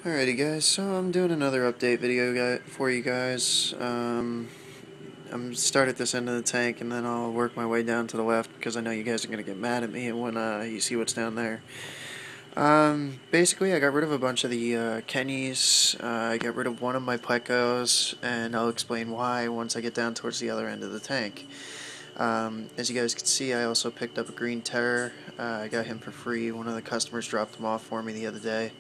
Alrighty guys, so I'm doing another update video for you guys. I'm start at this end of the tank and then I'll work my way down to the left because I know you guys are going to get mad at me when you see what's down there. Basically I got rid of a bunch of the Kennies, I got rid of one of my Plecos, and I'll explain why once I get down towards the other end of the tank. As you guys can see, I also picked up a Green Terror. I got him for free. One of the customers dropped him off for me the other day.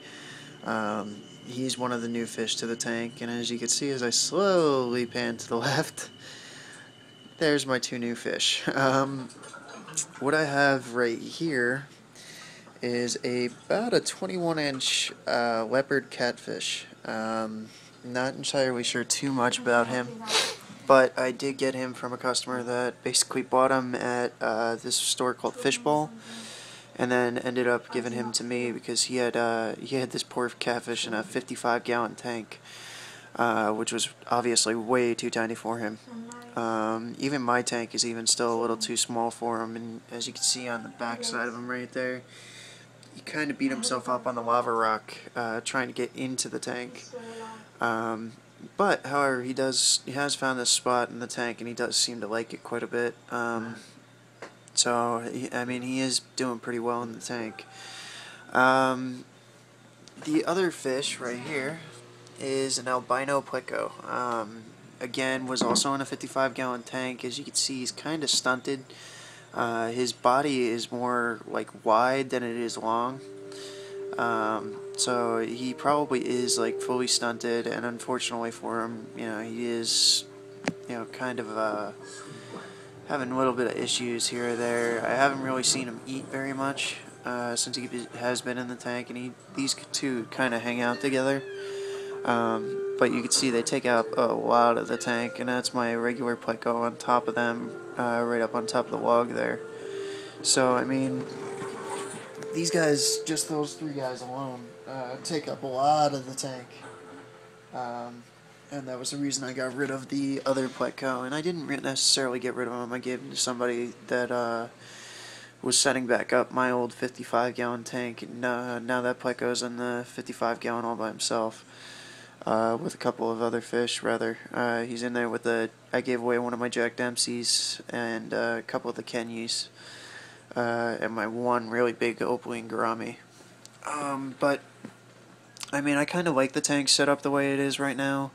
He's one of the new fish to the tank, and as you can see as I slowly pan to the left, there's my two new fish. What I have right here is about a 21-inch leopard catfish. Not entirely sure too much about him, but I did get him from a customer that basically bought him at this store called Fishbowl, and then ended up giving him to me because he had this poor catfish in a 55-gallon tank, which was obviously way too tiny for him. Even my tank is even still a little too small for him, and as you can see on the back side of him right there, he kind of beat himself up on the lava rock trying to get into the tank. But however, he has found this spot in the tank, and he does seem to like it quite a bit. So, I mean, he is doing pretty well in the tank. The other fish right here is an Albino Echo. Again, was also in a 55-gallon tank. As you can see, he's kind of stunted. His body is more like wide than it is long. So he probably is like fully stunted, and unfortunately for him, he is, kind of having a little bit of issues here or there. I haven't really seen him eat very much since he has been in the tank, and these two kind of hang out together. But you can see they take out a lot of the tank, and that's my regular Pleco on top of them, right up on top of the log there. So, I mean, these guys, just those three guys alone, take up a lot of the tank. And that was the reason I got rid of the other Pleco. And I didn't necessarily get rid of him. I gave him to somebody that was setting back up my old 55-gallon tank. And now that Pleco's in the 55-gallon all by himself, with a couple of other fish, rather. He's in there with I gave away one of my Jack Dempseys and a couple of the Kenyes, and my one really big opaline gourami. But I mean, I kind of like the tank set up the way it is right now.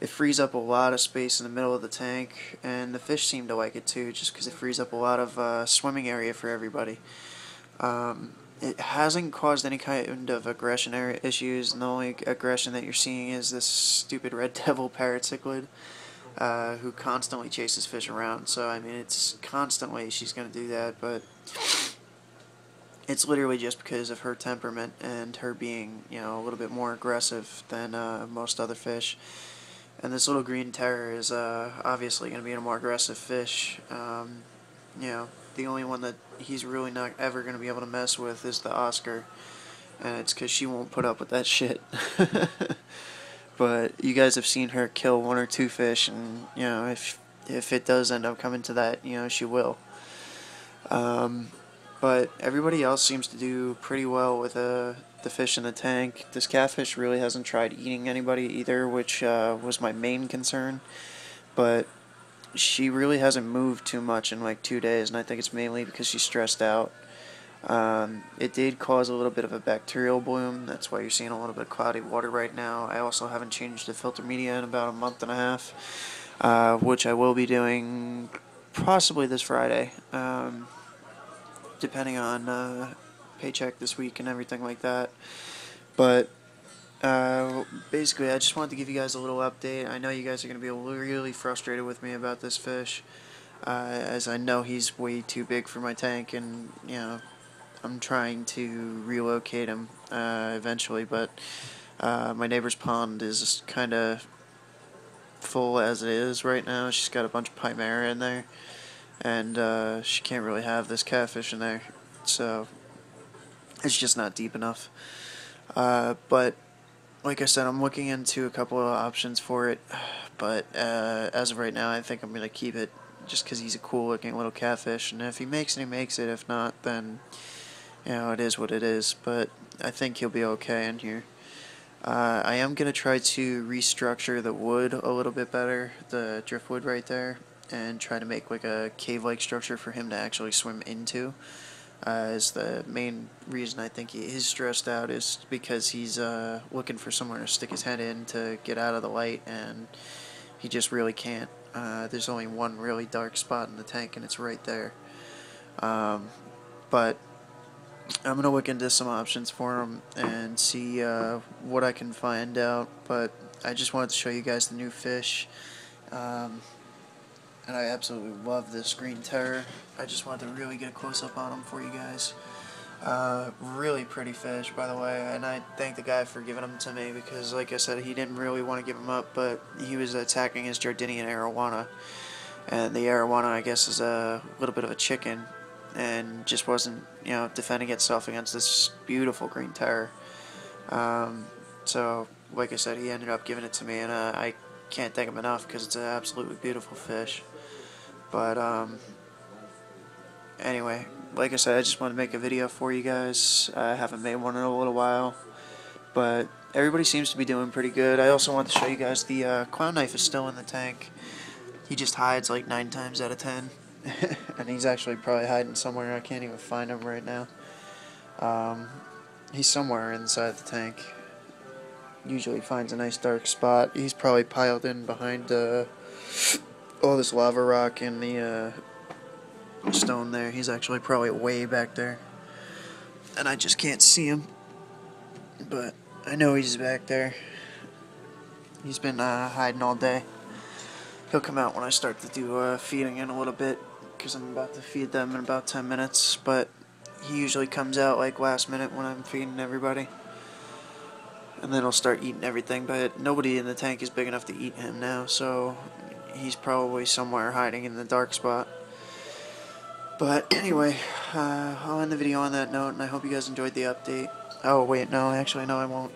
It frees up a lot of space in the middle of the tank, and the fish seem to like it too, just because it frees up a lot of swimming area for everybody. It hasn't caused any kind of aggression issues, and the only aggression that you're seeing is this stupid red devil parrot cichlid, who constantly chases fish around. So, I mean, it's constantly she's going to do that, but it's literally just because of her temperament and her being, a little bit more aggressive than most other fish. And this little Green Terror is obviously going to be a more aggressive fish. The only one that he's really not ever going to be able to mess with is the Oscar, and it's because she won't put up with that shit. But you guys have seen her kill one or two fish, and if it does end up coming to that, she will. But everybody else seems to do pretty well with the fish in the tank. This catfish really hasn't tried eating anybody either, which was my main concern. But she really hasn't moved too much in like 2 days, and I think it's mainly because she's stressed out. It did cause a little bit of a bacterial bloom. That's why you're seeing a little bit of cloudy water right now. I also haven't changed the filter media in about a month and a half, which I will be doing possibly this Friday, depending on paycheck this week and everything like that. But basically, I just wanted to give you guys a little update. I know you guys are going to be really frustrated with me about this fish, as I know he's way too big for my tank, and I'm trying to relocate him eventually, but my neighbor's pond is kind of full as it is right now. She's got a bunch of Chimera in there, and she can't really have this catfish in there, so it's just not deep enough. But like I said, I'm looking into a couple of options for it, but as of right now, I think I'm going to keep it just because he's a cool looking little catfish, and if he makes it, he makes it. If not, then it is what it is, but I think he'll be okay in here. I am going to try to restructure the wood a little bit better, the driftwood right there, and try to make like a cave-like structure for him to actually swim into. Is the main reason I think he is stressed out is because he's looking for somewhere to stick his head in to get out of the light, and he just really can't. There's only one really dark spot in the tank, and it's right there. But I'm gonna look into some options for him and see what I can find out. But I just wanted to show you guys the new fish, and I absolutely love this green terror. I just wanted to really get a close up on him for you guys. Really pretty fish, by the way, and I thank the guy for giving him to me because, like I said, he didn't really want to give him up, but he was attacking his Jordanian arowana, and the arowana, I guess, is a little bit of a chicken, and just wasn't, defending itself against this beautiful green terror. So, like I said, he ended up giving it to me, and I can't thank him enough because it's an absolutely beautiful fish. But, anyway, like I said, I just wanted to make a video for you guys. I haven't made one in a little while, but everybody seems to be doing pretty good. I also want to show you guys the clown knife is still in the tank. He just hides like 9 times out of 10. And he's actually probably hiding somewhere. I can't even find him right now. He's somewhere inside the tank. Usually finds a nice dark spot. He's probably piled in behind all this lava rock and the stone there. He's actually probably way back there. And I just can't see him. But I know he's back there. He's been hiding all day. He'll come out when I start to do feeding in a little bit, because I'm about to feed them in about 10 minutes, but he usually comes out like last minute when I'm feeding everybody, and then he'll start eating everything, but nobody in the tank is big enough to eat him now, so he's probably somewhere hiding in the dark spot. But anyway, I'll end the video on that note, and I hope you guys enjoyed the update. Oh wait, no, actually no, I won't.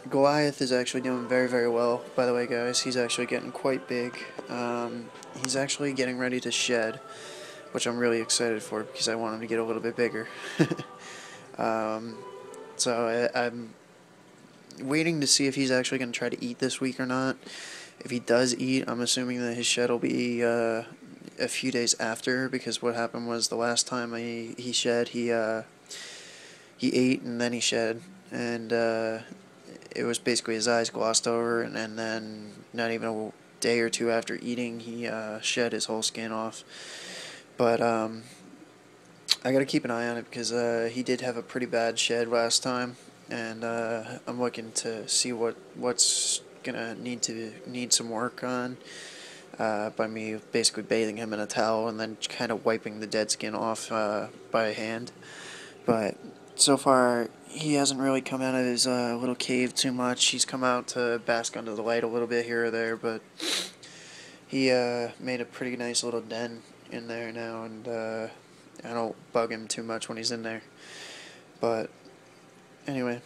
Goliath is actually doing very, very well, by the way, guys. He's actually getting quite big. He's actually getting ready to shed, which I'm really excited for because I want him to get a little bit bigger. So I'm waiting to see if he's actually going to try to eat this week or not. If he does eat, I'm assuming that his shed will be a few days after, because what happened was the last time he shed, he ate and then he shed, and it was basically his eyes glossed over, and then not even a day or two after eating, he shed his whole skin off. But I gotta keep an eye on it because he did have a pretty bad shed last time, and I'm looking to see what's gonna need some work on by me basically bathing him in a towel and then kind of wiping the dead skin off by hand. But so far, he hasn't really come out of his little cave too much. He's come out to bask under the light a little bit here or there, but he made a pretty nice little den in there now, and I don't bug him too much when he's in there. But anyway,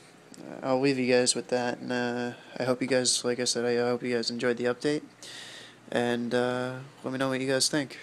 I'll leave you guys with that, and I hope you guys, like I said, I hope you guys enjoyed the update, and let me know what you guys think.